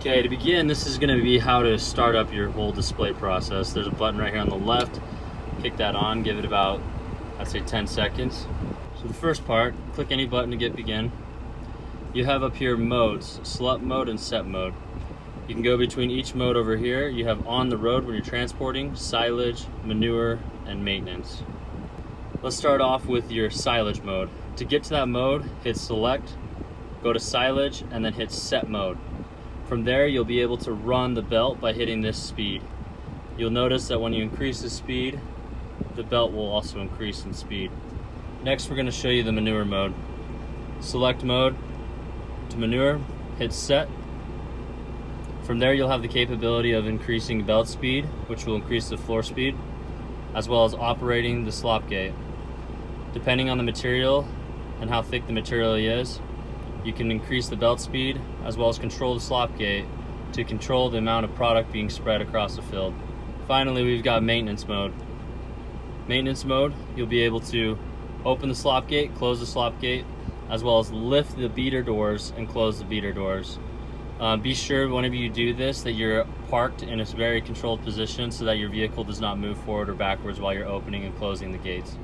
Okay, to begin, this is going to be how to start up your whole display process. There's a button right here on the left. Kick that on, give it about, I'd say 10 seconds. So the first part, click any button to get begin. You have up here modes, select mode and set mode. You can go between each mode over here. You have on the road when you're transporting, silage, manure, and maintenance. Let's start off with your silage mode. To get to that mode, hit select, go to silage, and then hit set mode. From there, you'll be able to run the belt by hitting this speed. You'll notice that when you increase the speed, the belt will also increase in speed. Next, we're going to show you the manure mode. Select mode to manure, hit set. From there, you'll have the capability of increasing belt speed, which will increase the floor speed, as well as operating the slop gate. Depending on the material and how thick the material is, you can increase the belt speed as well as control the slop gate to control the amount of product being spread across the field. Finally, we've got maintenance mode. Maintenance mode, you'll be able to open the slop gate, close the slop gate, as well as lift the beater doors and close the beater doors. Be sure whenever you do this that you're parked in a very controlled position so that your vehicle does not move forward or backwards while you're opening and closing the gates.